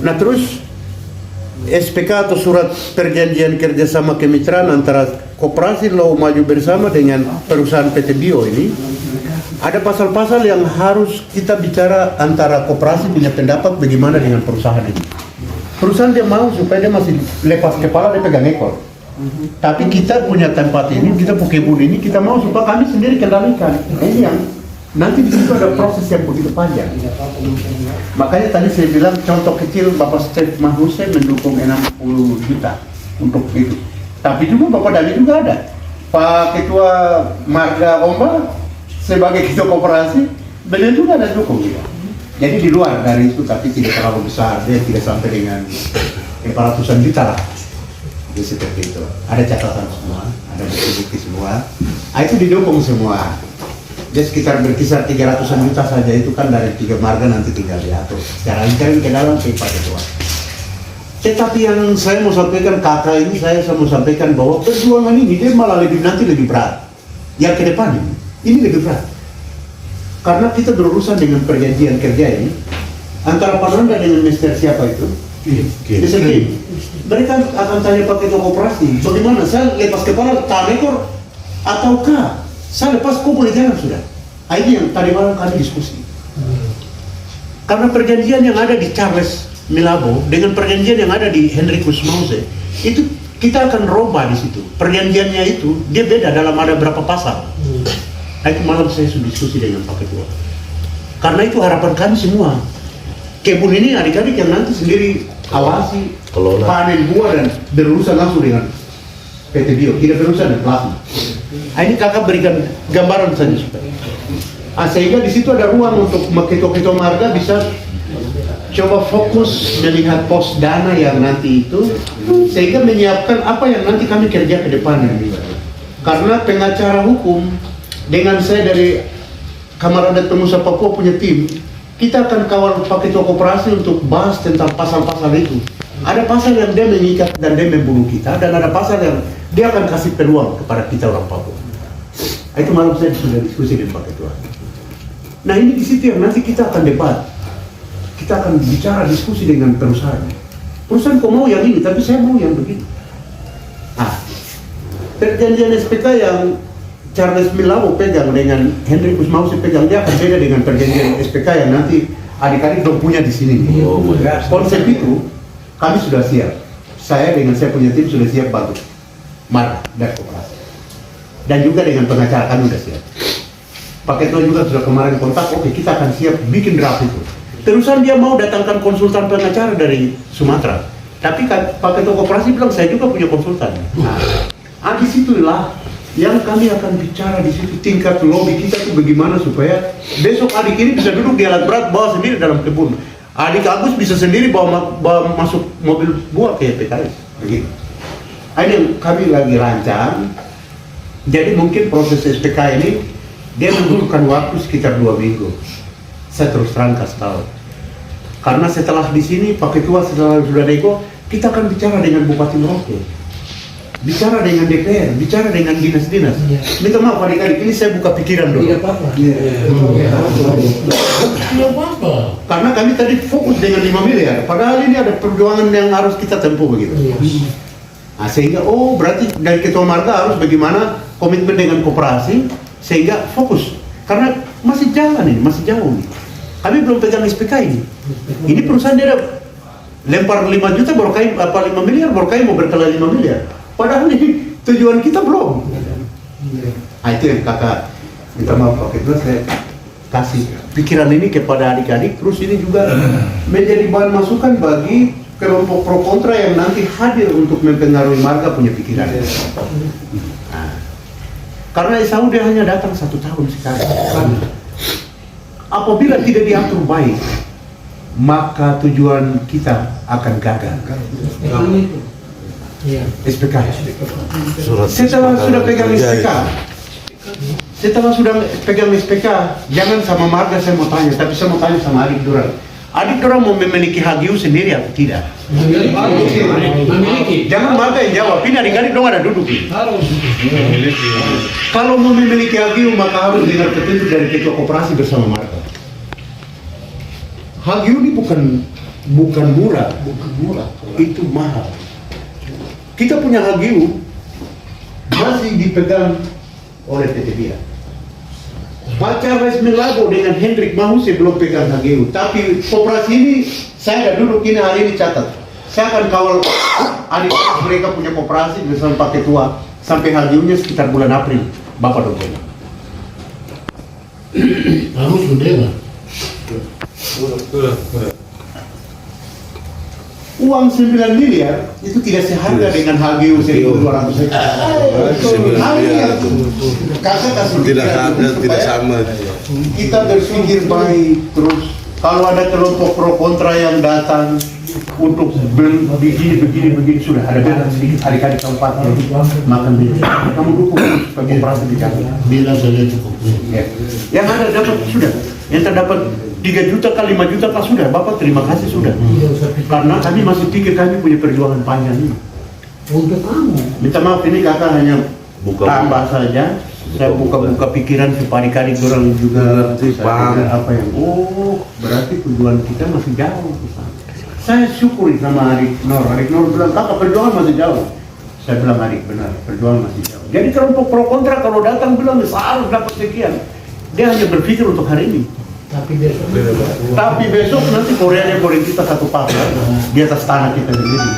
Nah terus SPK atau surat perjanjian kerjasama kemitraan antara Koperasi Lau Maju Bersama dengan perusahaan PT Bio ini, ada pasal-pasal yang harus kita bicara antara koperasi punya pendapat bagaimana dengan perusahaan ini. Perusahaan dia mau supaya dia masih lepas kepala, dia pegang ekor. Tapi kita punya tempat ini, kita punya kebun ini, kita mau supaya kami sendiri kendalikan. Ini yang nanti di situ ada proses yang begitu panjang. Makanya tadi saya bilang contoh kecil Bapak Stef Mahussein mendukung 60 juta untuk itu. Tapi juga Bapak Dali juga ada. Pak Ketua Marga Omba sebagai ketua koperasi, beliau juga ada dukung juga. Jadi di luar dari itu, tapi tidak terlalu besar, dia tidak sampai dengan ratusan juta lah. Jadi seperti itu. Ada catatan semua, ada bukti-bukti semua. Itu didukung semua. Dia sekitar berkisar 300-an juta saja, itu kan dari 3 marga nanti tinggal diatur. Secara intern ke dalam ke Pak Ketua. Tetapi yang saya mau sampaikan kakak ini, saya mau sampaikan bahwa perjuangan ini dia malah nanti lebih berat. Yang ke depan ini lebih berat. Karena kita berurusan dengan perjanjian kerja ini antara Pak Nanda dengan Mister siapa itu? Mister Kim. Mereka akan tanya Pak Ketua Koperasi, bagaimana saya lepas kepala tahan ekor ataukah saya lepas kok boleh jalan sudah? Ini yang tadi malam kami diskusi. Karena perjanjian yang ada di Charles Milabo dengan perjanjian yang ada di Henricus Mause itu kita akan robah di situ. Perjanjiannya itu dia beda dalam ada berapa pasal. Itu malam saya sudah diskusi dengan Pak Ketua. Karena itu harapan kami semua. Kebun ini adik-adik yang nanti sendiri awasi, panen buah dan berurusan langsung dengan PT Bio, tidak berurusan dengan plasma. Ini kakak berikan gambaran saja supaya. Sehingga di situ ada ruang untuk ketua-ketua marga bisa coba fokus melihat pos dana yang nanti itu, sehingga menyiapkan apa yang nanti kami kerja ke depannya. Karena pengacara hukum dengan saya dari Kamar Adat Pengusaha Papua punya tim, kita akan kawal Pak Ketua Koperasi untuk bahas tentang pasal-pasal itu. Ada pasal yang dia mengikat dan dia membunuh kita, dan ada pasal yang dia akan kasih peluang kepada kita orang Papua. Itu malam saya sudah diskusi dengan Pak Ketua. Nah ini di situ yang nanti kita akan debat. Kita akan bicara diskusi dengan perusahaan. Perusahaan kok mau yang ini, tapi saya mau yang begini. Perjanjian SPK yang Charles Milabo pegang dengan Henricus Mause pegang, dia akan beda dengan perjanjian SPK yang nanti adik-adik belum punya di sini. Konsep itu kami sudah siap. Saya dengan saya punya tim sudah siap bantu marga dan koperasi. Dan juga dengan pengacara kami sudah siap. Pak Ketua juga sudah kemarin kontak, oke kita akan siap bikin draft itu. Terusan dia mau datangkan konsultan pengacara dari Sumatera. Tapi Pak Ketua Koperasi bilang saya juga punya konsultan. Di situlah yang kami akan bicara di situ, tingkat lobby kita itu bagaimana supaya besok adik ini bisa duduk di alat berat bawa sendiri dalam kebun. Adik Agus bisa sendiri bawa masuk mobil buah ke PKS. Begitu. Ini yang kami lagi rancang. Jadi mungkin proses SPK ini dia membutuhkan waktu sekitar 2 minggu. Saya terus terang kasih tahu. Karena setelah di sini Pak Ketua setelah sudah nego, kita akan bicara dengan Bupati Merauke. Bicara dengan DPR, bicara dengan dinas-dinas. Minta maaf adik-adik, ini saya buka pikiran dulu. Tidak apa-apa. Tidak apa-apa. Karena kami tadi fokus dengan 5 miliar, padahal ini ada perjuangan yang harus kita tempuh begitu. Sehingga, berarti dari ketua marga harus bagaimana komitmen dengan koperasi, sehingga fokus. Karena masih jalan ini, masih jauh nih. Kami belum pegang SPK ini. Ini perusahaan dia lempar 5 juta, baru kain, 5 miliar, baru kain mau berkali 5 miliar. Padahal ini tujuan kita belum. Itu yang kakak minta maaf Pak Ketua, saya kasih pikiran ini kepada adik-adik. Terus ini juga menjadi bahan masukan bagi kelompok pro kontra yang nanti hadir untuk mempengaruhi marga punya pikiran. Karena Esau dia hanya datang 1 tahun sekali. Apabila tidak diatur baik, maka tujuan kita akan gagal. SPK. Setelah sudah pegang SPK, jangan sama marga saya mau tanya, tapi saya mau tanya sama adik dorang. Adik dorang mau memiliki HGU sendiri atau tidak? Memiliki. Jangan marga yang jawab, ini adik-adik dong ada duduk. Kalau mau memiliki HGU maka harus dengar petunjuk dari ketua koperasi bersama marga. HGU ini bukan murah, itu mahal. Kita punya HGU masih dipegang oleh PT BIA. Pak Charles Melago dengan Hendrik Mahuse belum pegang HGU, tapi koperasi ini saya ada duduk ini hari ini catat. Saya akan kawal adik mereka punya koperasi bersama Pak Ketua sampai HGU-nya sekitar bulan April. Bapak dokumen. Kamu sudah nggak? Sudah. Uang 9 miliar itu tidak seharga dengan HGU 1.200 hektar. Kakak kasih Tidak ada, tidak sama. kita berpikir baik terus. Kalau ada kelompok pro kontra yang datang untuk begini sudah ada benar sedikit hari-hari keempat makan dulu. Kamu dukung sebagai operasi di Jakarta. Bilang saja cukup. Ya. Yang ada dapat sudah, yang terdapat 3 juta kali 5 juta kan sudah, Bapak terima kasih sudah. Karena kami masih pikir kami punya perjuangan panjang ini. Untuk kamu. Minta maaf ini kakak hanya Buka. tambah saja. Saya buka pikiran supaya adik-adik orang juga Paham. apa yang berarti tujuan kita masih jauh ke sana. Saya syukuri sama Adik Nor bilang kakak perjuangan masih jauh. Saya bilang Adik benar, perjuangan masih jauh. Jadi kelompok pro kontra kalau datang bilang harus dapat sekian. Dia hanya berpikir untuk hari ini. Tapi besok nanti Korea kita satu paket di atas tanah kita sendiri.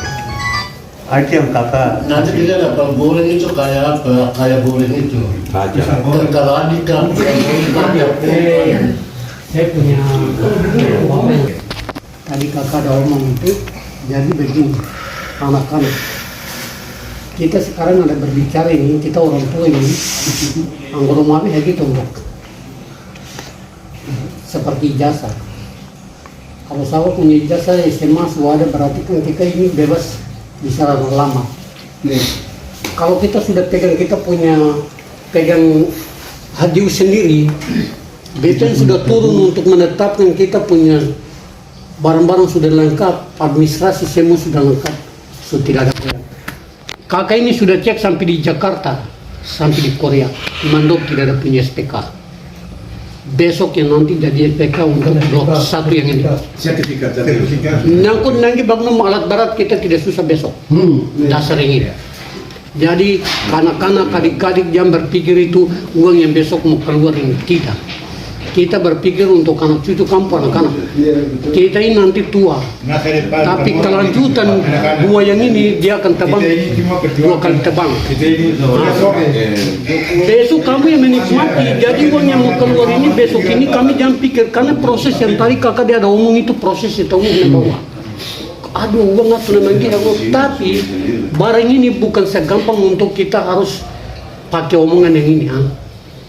Itu yang kakak. Nanti kita dapat goreng itu kayak apa? Kayak goreng itu. Aja. Kalau adik kan Saya punya tadi kakak ada omong itu, jadi begini anak-anak kita sekarang ada berbicara ini, kita orang tua ini anggota mami kayak gitu mbak, seperti ijazah. Kalau saya punya ijazah SMA sudah ada, berarti kan kita ini bebas bisa lama. Kalau kita sudah pegang, kita punya pegang HGU sendiri, BPN sudah turun untuk menetapkan kita punya barang-barang sudah lengkap, administrasi semua sudah lengkap, sudah tidak ada proyek. Kakak ini sudah cek sampai di Jakarta, sampai di Korea, di Mandok tidak ada punya SPK. Besok yang nanti jadi SPK untuk blok 1 yang ini. Sertifikat. Nyangkut nanti bangun alat berat kita tidak susah besok. Dasar ini. Jadi kanak-kanak adik-adik jangan berpikir itu uang yang besok mau keluar ini, tidak. Kita berpikir untuk anak cucu kamu, anak-anak. Kita ini nanti tua, tapi kelanjutan dua yang ini dia akan terbang 2 kali terbang. Besok kamu yang menikmati, jadi uang yang mau keluar ini besok ini kami jangan pikir, karena proses yang tadi kakak dia ada omong itu proses itu umumnya bawah. Aduh uang atau memang kita, tapi barang ini bukan segampang untuk kita harus pakai omongan yang ini.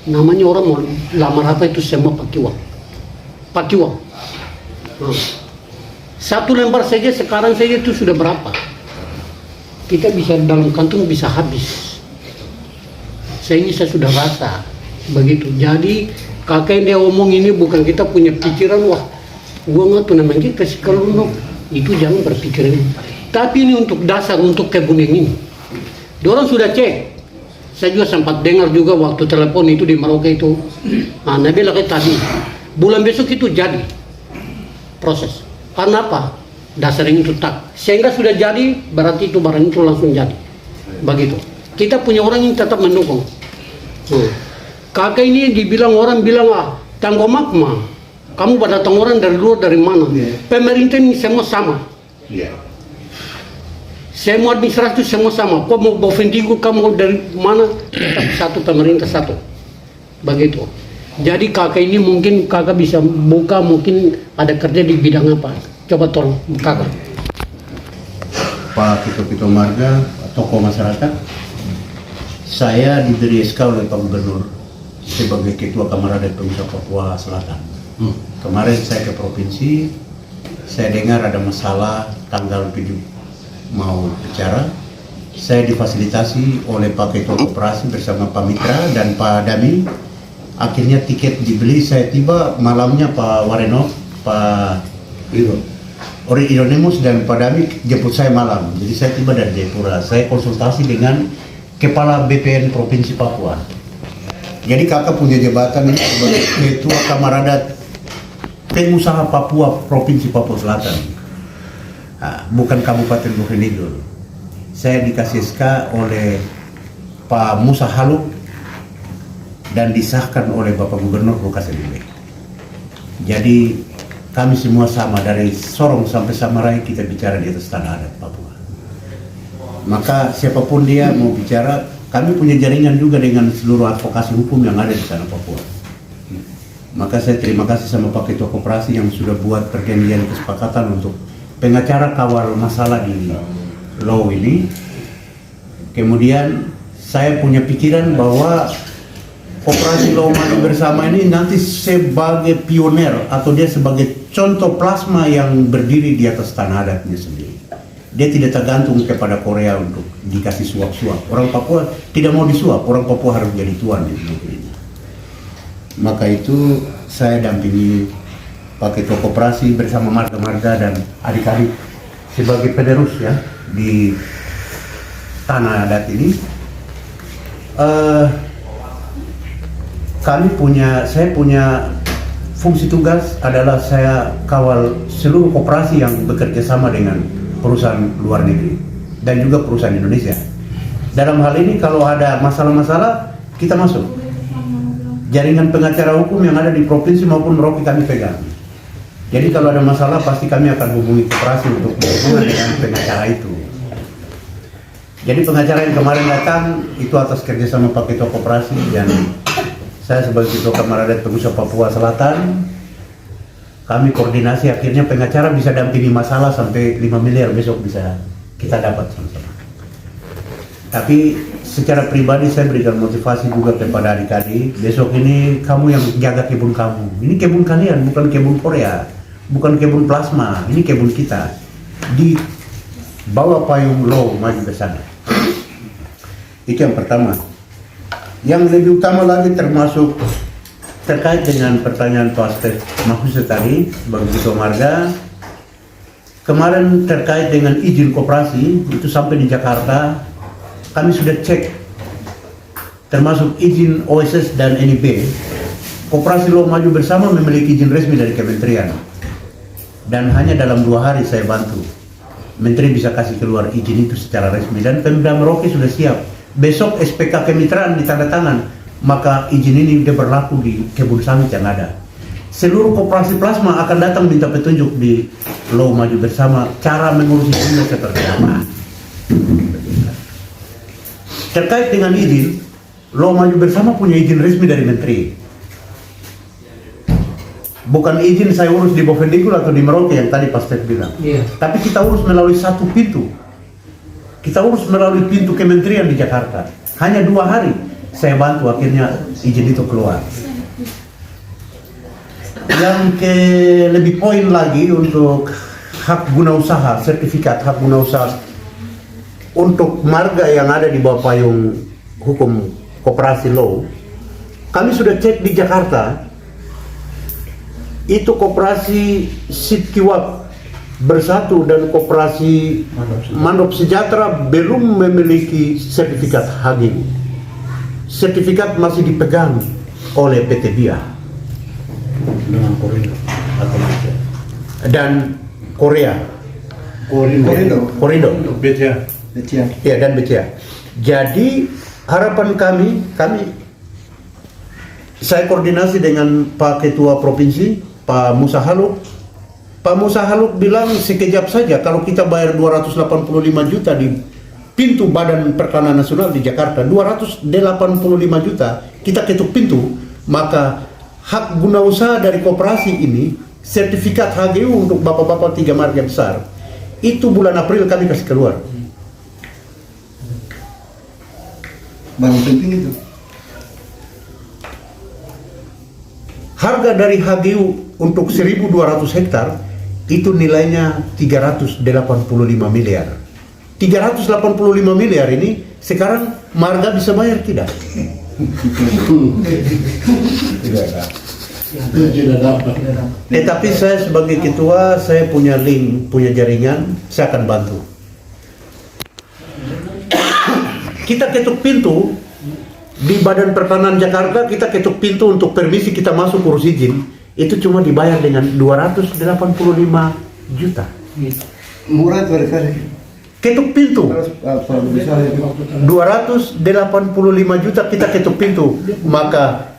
Namanya orang mau lamar apa itu semua pakai uang. Satu lembar saja sekarang saja itu sudah berapa? Kita bisa dalam kantung bisa habis. Saya sudah rasa begitu. Jadi kakak yang dia omong ini bukan kita punya pikiran wah uang atau namanya kita kasih kalau itu jangan berpikiran. Tapi ini untuk dasar untuk kebun yang ini. Diorang sudah cek. Saya juga sempat dengar juga waktu telepon itu di Merauke itu. Nah, bilang tadi, bulan besok itu jadi proses. Karena apa? Dasarnya itu tak. Sehingga sudah jadi, berarti itu barang itu langsung jadi. Begitu. Kita punya orang yang tetap mendukung. Kakak ini dibilang orang bilang tanggung makma. Kamu pada datang orang dari luar dari mana? Pemerintah ini semua sama. Semua administrasi semua sama. Kau mau bawa vendigo, kamu dari mana? Tetap satu pemerintah satu. Begitu. Jadi kakak ini mungkin kakak bisa buka mungkin ada kerja di bidang apa? Coba tolong kakak. Pak Pito Marga, tokoh masyarakat. Saya diberi SK oleh Pak Gubernur sebagai Ketua Kamar Adat Pemuda Papua Selatan. Kemarin saya ke provinsi, saya dengar ada masalah tanggal 7 mau bicara. Saya difasilitasi oleh Pak Ketua Koperasi bersama Pak Mitra dan Pak Dami. Akhirnya tiket dibeli, saya tiba malamnya Pak Wareno, Pak Ori Ironemus dan Pak Dami jemput saya malam. Jadi saya tiba dari Jayapura. Saya konsultasi dengan Kepala BPN Provinsi Papua. Jadi kakak punya jabatan ini sebagai Ketua Kamar Adat pengusaha Papua Provinsi Papua Selatan, bukan Kabupaten Bovendigul. Saya dikasih SK oleh Pak Musa Haluk dan disahkan oleh Bapak Gubernur Lukas NMB. Jadi kami semua sama, dari Sorong sampai Samarai kita bicara di atas tanah adat Papua. Maka siapapun dia mau bicara, kami punya jaringan juga dengan seluruh advokasi hukum yang ada di tanah Papua. Maka saya terima kasih sama Pak Ketua Koperasi yang sudah buat perjanjian kesepakatan untuk pengacara kawal masalah di law ini. Kemudian saya punya pikiran bahwa Koperasi Law Maju Bersama ini nanti sebagai pioner atau dia sebagai contoh plasma yang berdiri di atas tanah adatnya sendiri. Dia tidak tergantung kepada Korea untuk dikasih suap-suap. Orang Papua tidak mau disuap, orang Papua harus jadi tuan di negeri ini. Maka itu saya dampingi Pak Ketua Koperasi bersama marga-marga dan adik-adik sebagai penerus ya di tanah adat ini. Saya punya fungsi tugas adalah saya kawal seluruh koperasi yang bekerja sama dengan perusahaan luar negeri dan juga perusahaan Indonesia. Dalam hal ini kalau ada masalah-masalah kita masuk. Jaringan pengacara hukum yang ada di provinsi maupun Merauke kami pegang. Jadi kalau ada masalah pasti kami akan hubungi koperasi untuk berhubungan dengan pengacara itu. Jadi pengacara yang kemarin datang itu atas kerjasama Pak Ketua Koperasi dan saya sebagai Ketua Kamar Adat Pengusaha Papua Selatan, kami koordinasi akhirnya pengacara bisa dampingi masalah sampai 5 miliar besok bisa kita dapat sama-sama. Tapi secara pribadi saya berikan motivasi juga kepada adik-adik, besok ini kamu yang jaga kebun kamu. Ini kebun kalian, bukan kebun Korea, bukan kebun plasma, ini kebun kita. Di bawah payung law maju bersama. Itu yang pertama. Yang lebih utama lagi termasuk terkait dengan pertanyaan Pak Stef Mahfuz tadi sebagai Ketua Marga. Kemarin terkait dengan izin koperasi itu sampai di Jakarta kami sudah cek termasuk izin OSS dan NIB. Koperasi Law Maju Bersama memiliki izin resmi dari Kementerian dan hanya dalam 2 hari saya bantu Menteri bisa kasih keluar izin itu secara resmi dan Pemda Merauke sudah siap. Besok SPK kemitraan ditandatangan, maka izin ini sudah berlaku di kebun sawit yang ada. Seluruh koperasi plasma akan datang minta petunjuk di Law Maju Bersama cara mengurus izinnya seperti apa. Terkait dengan izin, Law Maju Bersama punya izin resmi dari Menteri. Bukan izin saya urus di Bovendigul atau di Merauke yang tadi Pak Stef bilang. Tapi kita urus melalui satu pintu. Kita urus melalui pintu kementerian di Jakarta. Hanya 2 hari saya bantu akhirnya izin itu keluar. Yang lebih poin lagi untuk hak guna usaha, sertifikat hak guna usaha untuk marga yang ada di bawah payung hukum koperasi law, kami sudah cek di Jakarta, itu koperasi Sitkiwab Bersatu dan koperasi Mandop Sejahtera belum memiliki sertifikat HGU. Sertifikat masih dipegang oleh PT BIA dengan Korindo atau Malaysia dan Korea. Korindo. Ya, dan BCA. Jadi harapan kami saya koordinasi dengan Pak Ketua Provinsi, Pak Musa Haluk. Pak Musa Haluk bilang sekejap saja kalau kita bayar 285 juta di pintu Badan Pertanahan Nasional di Jakarta, 285 juta, kita ketuk pintu, maka hak guna usaha dari koperasi ini, sertifikat HGU untuk bapak-bapak 3 marga besar, itu bulan April kami kasih keluar. Baru penting itu. Harga dari HGU untuk 1.200 hektar itu nilainya 385 miliar. 385 miliar ini sekarang marga bisa bayar tidak? Tidak dapat. Tetapi saya sebagai ketua, saya punya link, punya jaringan, saya akan bantu. Kita ketuk pintu di Badan Pertanahan Jakarta, kita ketuk pintu untuk permisi kita masuk urus izin. itu cuma dibayar dengan 285 juta. Murah itu kali. Ketuk pintu. Kalau bisa 285 juta kita ketuk pintu, maka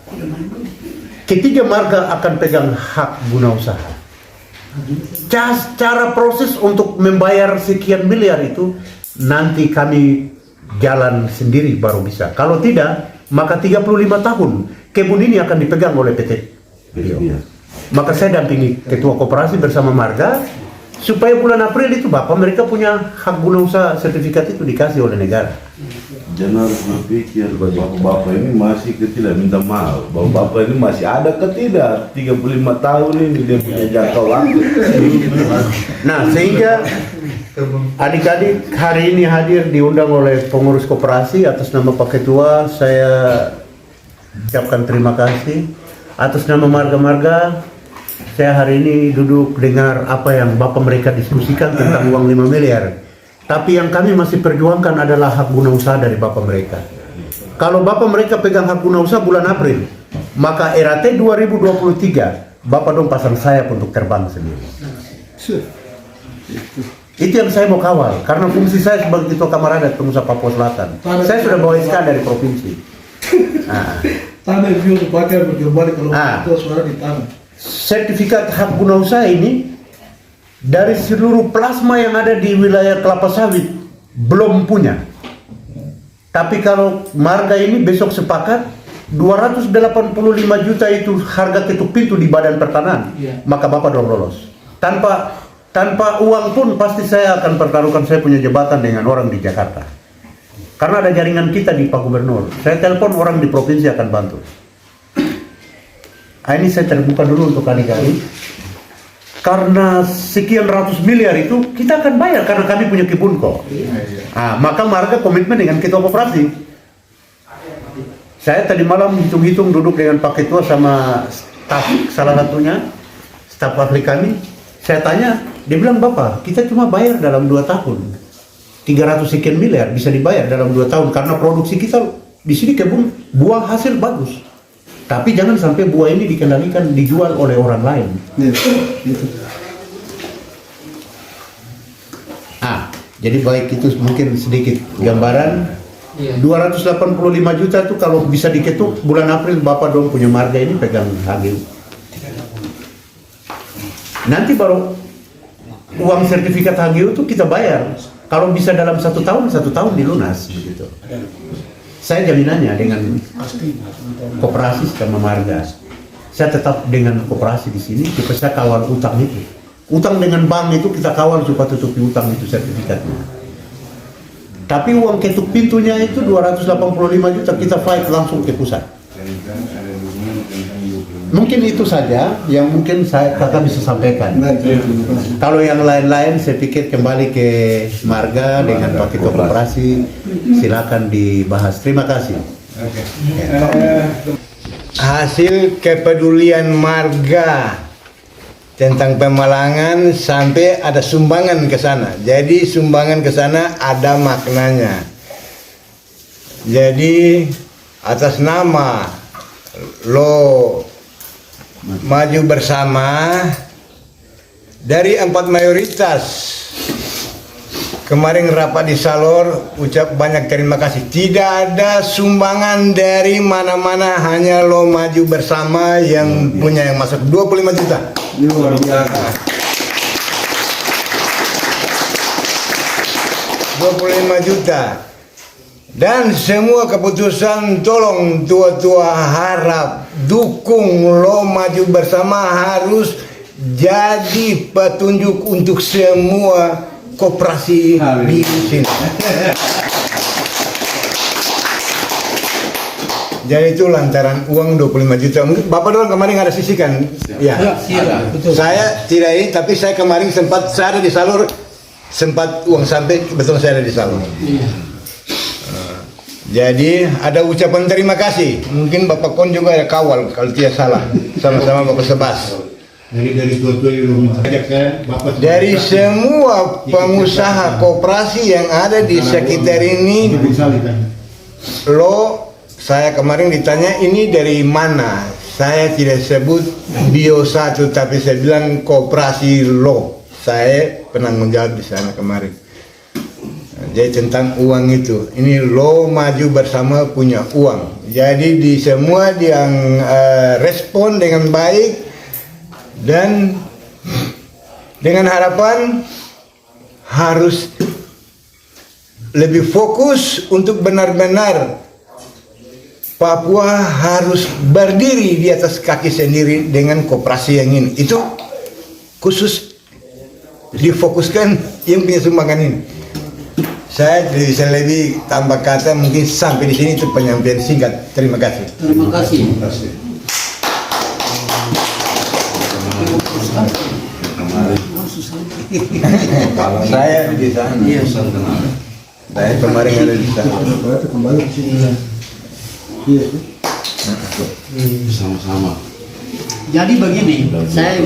ketiga marga akan pegang hak guna usaha. Cara proses untuk membayar sekian miliar itu nanti kami jalan sendiri baru bisa. Kalau tidak, maka 35 tahun kebun ini akan dipegang oleh PT Bio. Maka saya dampingi ketua koperasi bersama marga supaya bulan April itu Bapak mereka punya hak guna usaha sertifikat itu dikasih oleh negara. Jangan harus berpikir bapak-bapak ini masih kecil, minta maaf. Bapak-bapak ini masih ada ke tidak? 35 tahun ini dia punya jangka waktu. Nah, sehingga adik-adik hari ini hadir diundang oleh pengurus koperasi atas nama Pak Ketua, saya ucapkan terima kasih. Atas nama marga-marga, saya hari ini duduk dengar apa yang Bapak mereka diskusikan tentang uang 5 miliar. Tapi yang kami masih perjuangkan adalah hak guna usaha dari Bapak mereka. Kalau Bapak mereka pegang hak guna usaha bulan April, maka RAT 2023 Bapak dong pasang sayap untuk terbang sendiri. Itu yang saya mau kawal, karena fungsi saya sebagai ketua kamar adat pengusaha Papua Selatan. Saya sudah bawa SK dari provinsi. Tanah itu dipakai berkembali kalau itu suara di tanah. Sertifikat hak guna usaha ini dari seluruh plasma yang ada di wilayah kelapa sawit belum punya. Tapi kalau marga ini besok sepakat 285 juta itu harga ketuk pintu di Badan Pertanahan, maka Bapak dong lolos. Tanpa uang pun pasti saya akan pertaruhkan saya punya jabatan dengan orang di Jakarta. Karena ada jaringan kita di Pak Gubernur. Saya telepon orang di provinsi akan bantu. Ini saya terbuka dulu untuk kali-kali. Karena sekian ratus miliar itu kita akan bayar karena kami punya kebun kok. Maka marga komitmen dengan ketua koperasi. Saya tadi malam hitung-hitung duduk dengan Pak Ketua sama staf salah satunya, staf ahli kami. Saya tanya, dia bilang Bapak kita cuma bayar dalam 2 tahun. 300 sekian miliar bisa dibayar dalam 2 tahun karena produksi kita di sini kebun buah hasil bagus. Tapi jangan sampai buah ini dikendalikan dijual oleh orang lain. Jadi baik itu mungkin sedikit gambaran. 285 juta itu kalau bisa diketuk bulan April Bapak dong punya marga ini pegang HGU. Nanti baru uang sertifikat HGU itu kita bayar. Kalau bisa dalam 1 tahun dilunas begitu. Saya jaminannya dengan koperasi sama marga. Saya tetap dengan koperasi di sini, supaya saya kawal utang itu. Utang dengan bank itu kita kawal supaya tutupi utang itu sertifikatnya. Tapi uang ketuk pintunya itu 285 juta kita fight langsung ke pusat. Mungkin itu saja yang mungkin kakak bisa sampaikan. Kalau yang lain-lain saya pikir kembali ke marga dengan Pak Ketua Koperasi, silakan dibahas. Terima kasih. Hasil kepedulian marga tentang pemalangan sampai ada sumbangan ke sana. Jadi sumbangan ke sana ada maknanya. Jadi atas nama lo maju bersama dari 4 mayoritas kemarin rapat di Salor, ucap banyak terima kasih. Tidak ada sumbangan dari mana-mana, hanya lo maju bersama yang punya yang masuk 25 juta. 25 juta. Dan semua keputusan tolong tua-tua harap dukung lo maju bersama harus jadi petunjuk untuk semua koperasi di sini. Jadi itu lantaran uang 25 juta. Bapak doang kemarin ada sisihkan. Ya. Saya tidak ini, tapi saya kemarin sempat saya ada di Salur, sempat uang sampai betul saya ada di Salur. Jadi ada ucapan terima kasih. Mungkin Bapak Kon juga ada kawal kalau tidak salah. Sama-sama Bapak Sebas. Dari semua pengusaha koperasi yang ada di sekitar ini, lo saya kemarin ditanya ini dari mana. saya tidak sebut Bio 1 tapi saya bilang koperasi lo. Saya penanggung jawab di sana kemarin. Jadi tentang uang itu, ini lo maju bersama punya uang. Jadi di semua yang respon dengan baik dan dengan harapan harus lebih fokus untuk benar-benar Papua harus berdiri di atas kaki sendiri dengan koperasi yang ini. Itu khusus difokuskan yang punya sumbangan ini. Saya bisa lebih tambah kata, mungkin sampai di sini itu penyampaian singkat. Terima kasih. Terima kasih. Saya di sana. Saya kemarin ada di sana. Kembali ke sini. Iya. Sama-sama. Jadi begini, saya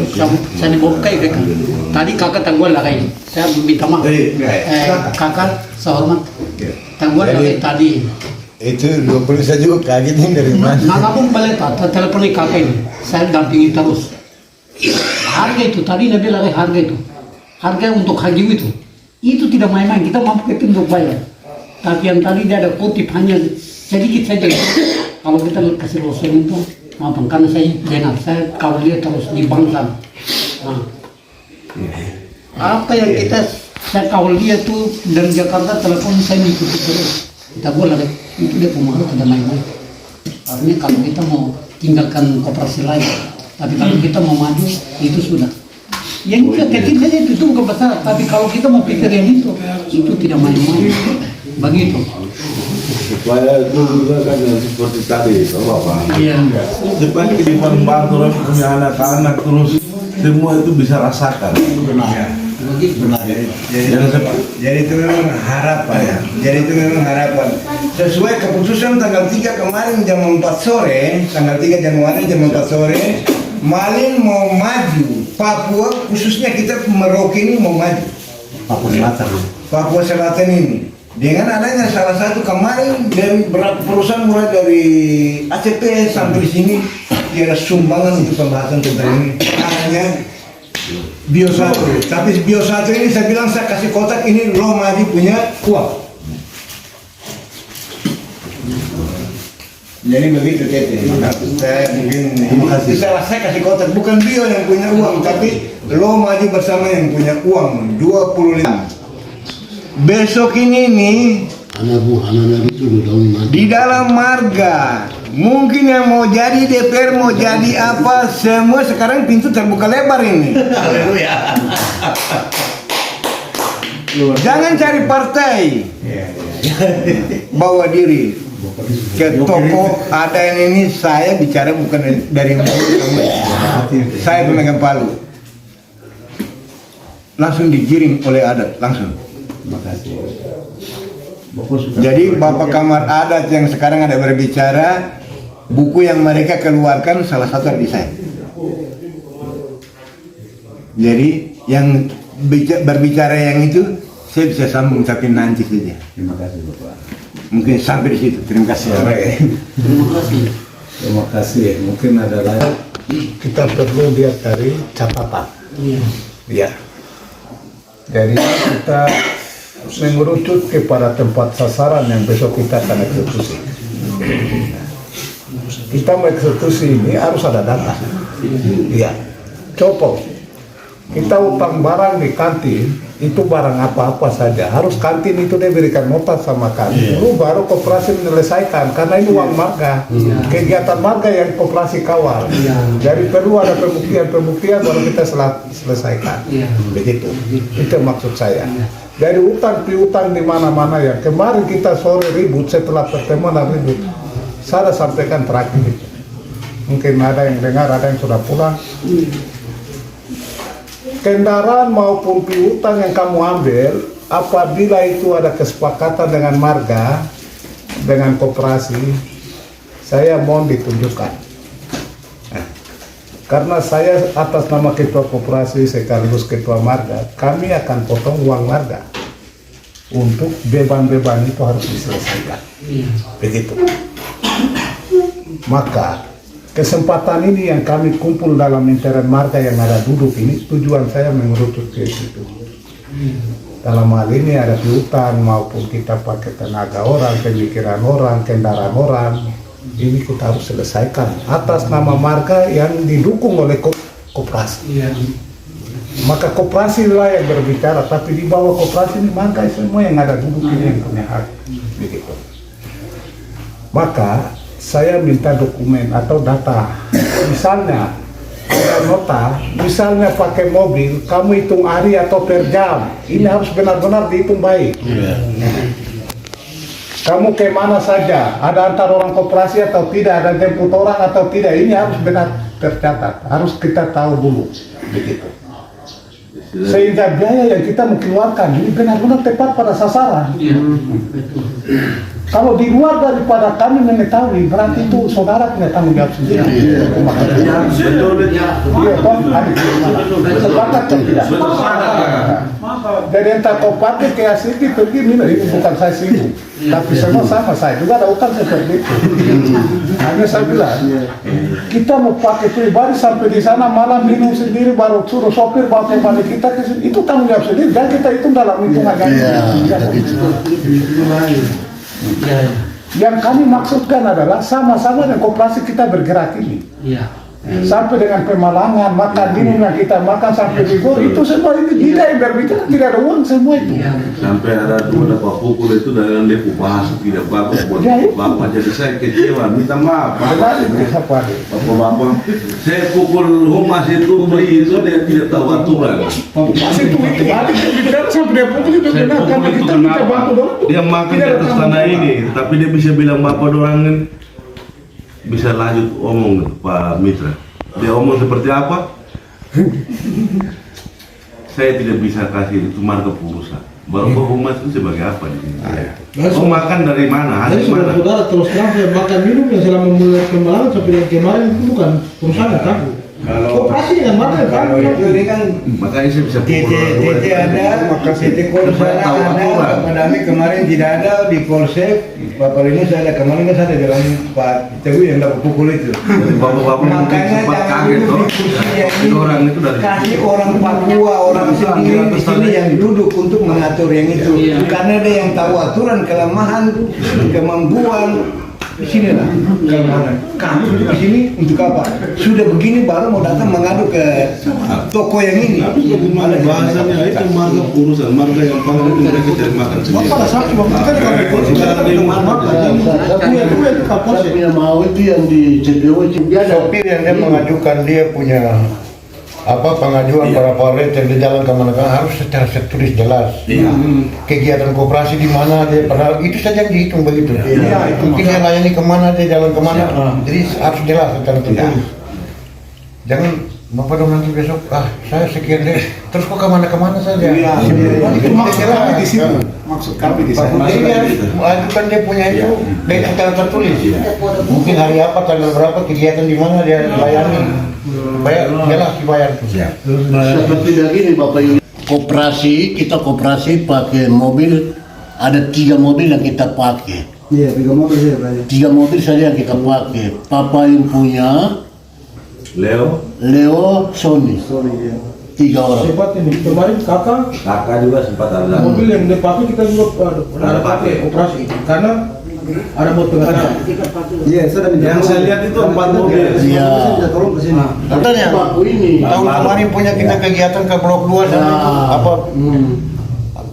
bukai kakak. Tadi kakak tanggul lagi. Saya minta maaf. Kakak sehormat. Tanggul lagi tadi. Itu 20 saya juga kaget ini dari mana. Nana pun balik telepon kakak ini. Saya dampingi terus. Harga itu tadi lebih lagi harga itu. Harga untuk haji itu. Itu tidak main-main. Kita mampu ke untuk bayar. Tapi yang tadi dia ada kutip hanya sedikit saja. Kalau kita kasih losen itu, maafkan karena saya dengar, saya kalau lihat terus di bangsa. Nah, apa yang saya kalau lihat tuh dari Jakarta telepon saya mengikuti terus. Kita boleh itu dia pengaruh ada main-main. Artinya kalau kita mau tinggalkan koperasi lain, tapi kalau kita mau maju itu sudah. Yang kecil saja itu bukan besar, tapi kalau kita mau pikir yang itu tidak main-main. Begitu. Supaya itu juga kan yang seperti tadi, Bapak. Iya. Supaya kehidupan Batur punya anak-anak terus semua itu bisa rasakan. Jadi itu memang harapan ya. Jadi itu memang harapan. Sesuai keputusan tanggal 3 kemarin jam 4 sore, tanggal 3 Januari jam 4 sore, Malin mau maju. Papua khususnya kita Merauke ini mau maju. Papua Selatan ini. Dengan adanya salah satu kemarin dari beberapa perusahaan mulai dari ACP sampai di sini dia ada sumbangan untuk pembahasan tentang ini. Hanya Bio 1. Tapi Bio 1 ini saya bilang saya kasih kotak ini lo maju punya uang. Jadi begitu Tete. Saya mungkin saya kasih kotak bukan Bio yang punya uang tapi lo maju bersama yang punya uang 25. Besok ini nih di dalam marga mungkin yang mau jadi DPR mau jadi apa semua sekarang pintu terbuka lebar ini. Jangan cari partai, bawa diri ke toko ada yang ini. Saya bicara bukan dari saya pemegang palu, langsung digiring oleh adat langsung. Jadi Bapak Kamar Adat yang sekarang ada berbicara, buku yang mereka keluarkan salah satu dari saya. Jadi yang berbicara yang itu saya bisa sambung tapi nanti saja. Terima kasih Bapak. Mungkin sampai di situ. Terima kasih. Terima kasih. Terima kasih. Mungkin ada lagi. Kita perlu lihat dari catatan. Iya. Ya. Jadi kita mengerucut kepada tempat sasaran yang besok kita akan eksekusi. Kita mau eksekusi ini harus ada data. Iya. Contoh, kita utang barang di kantin, itu barang apa-apa saja. Harus kantin itu diberikan nota sama kantin. Lalu baru koperasi menyelesaikan, karena ini uang marga. Kegiatan marga yang koperasi kawal. Jadi perlu ada pembuktian baru kita selesaikan. Begitu. Itu maksud saya. Dari utang piutang di mana-mana ya. Kemarin kita sore ribut setelah pertemuan ribut. Saya sampaikan terakhir. Mungkin ada yang dengar, ada yang sudah pulang. Kendaraan maupun piutang yang kamu ambil, apabila itu ada kesepakatan dengan marga, dengan koperasi, saya mohon ditunjukkan. Karena saya atas nama ketua koperasi sekaligus ketua marga, kami akan potong uang marga untuk beban-beban itu harus diselesaikan. Begitu. Maka kesempatan ini yang kami kumpul dalam intern marga yang ada duduk ini, tujuan saya mengerucut ke situ. Dalam hal ini ada piutang maupun kita pakai tenaga orang, pemikiran orang, kendaraan orang, ini kita harus selesaikan atas nama marga yang didukung oleh koperasi. Maka koperasi lah yang berbicara, tapi di bawah koperasi ini marga semua yang ada duduk ini yang punya hak. Begitu. Maka saya minta dokumen atau data, misalnya ada nota, misalnya pakai mobil, kamu hitung hari atau per jam, ini harus benar-benar dihitung baik. Kamu ke mana saja, ada antar orang koperasi atau tidak, ada jemput orang atau tidak, ini harus benar tercatat, harus kita tahu dulu. Begitu. Sehingga biaya yang kita mengeluarkan ini benar-benar tepat pada sasaran. Kalau di luar daripada kami mengetahui, berarti itu saudara punya tanggung jawab sendiri. Sepakat atau tidak? Jadi entah kau pakai ke ACT pergi minum, ini bukan saya singgung, tapi semua sama saya juga ada utang seperti itu. Hanya saya bilang, kita mau pakai pribadi sampai di sana malam minum sendiri baru suruh sopir bawa kembali kita ke sini, itu tanggung jawab sendiri dan kita hitung dalam hitungan yang kami maksudkan adalah sama-sama dengan koperasi kita bergerak ini. Sampai dengan pemalangan, makan minum yang kita makan sampai di bawah, itu semua itu tidak yang berbicara, tidak ada uang semua itu. Sampai ada dua pukul itu dengan depu bahasa tidak bagus buat bapak, jadi saya kecewa, minta maaf. Bapak, saya pukul humas itu beli itu dia tidak tahu aturan. Masih itu balik bicara sampai dia pukul itu benar karena kita minta bantu dong. Dia makan di atas tanah ini, tapi dia bisa bilang bapak dorangin. Bisa lanjut omong Pak Mitra. Dia omong seperti apa? Saya tidak bisa kasih itu marga perusahaan. Baru humas itu sebagai apa di sini? Oh, makan dari mana? Jadi saudara terus terang saya makan minum yang selama mulai kemarin sampai yang kemarin itu bukan perusahaan kan? Koperasi yang mana kan? Ini kan makanya saya bisa TT ada, TT Kolsel ada, Madami kemarin tidak ada di Polsek, Bapak ini saya ada kemarin kan saya ada dalam Pak Teguh yang dapat pukul itu. Bapak-bapak mungkin sempat kaget toh. Orang itu dari kasih orang Papua, orang sendiri di sini yang duduk untuk mengatur yang itu, karena ada yang tahu aturan kelemahan, kemampuan. Di sini lah kelemahan. Kamu duduk di sini untuk apa? Sudah begini baru mau datang mengadu ke toko yang ini. Bahasanya itu marga urusan, marga yang paling itu mereka cari makan sendiri. Pada saat kita Punya mau itu yang di CPO itu dia ada Sopir yang dia mengajukan dia punya pengajuan para paret yang di jalan kemana-mana harus secara tertulis jelas. Kegiatan koperasi di mana dia padahal itu saja yang dihitung begitu. Mungkin dia layani kemana dia jalan kemana, jadi harus jelas secara tertulis. Jangan Bapak dong nanti besok saya sekian deh terus kok kemana-kemana saja. Itu maksud kami di situ. Maksud kami di sana. Jadi dia mengajukan dia punya itu dari secara tertulis. Mungkin hari apa tanggal berapa kegiatan di mana dia layani. Bayar jelas dibayar tuh. Seperti begini Bapak Yuli. Kita koperasi pakai mobil, ada 3 mobil yang kita pakai. Iya, 3 mobil saja banyak. 3 mobil saja yang kita pakai. Papa yang punya, Leo, Sony. 3 orang. Sempat ini kemarin kakak juga sempat ada. mobil yang dia pakai kita juga ada pakai operasi karena ada buat pengacara. Iya, Yang saya lihat itu 4 mobil. Iya. Tolong ke sini. Katanya tahun kemarin punya kita kegiatan ke Blok 2 dan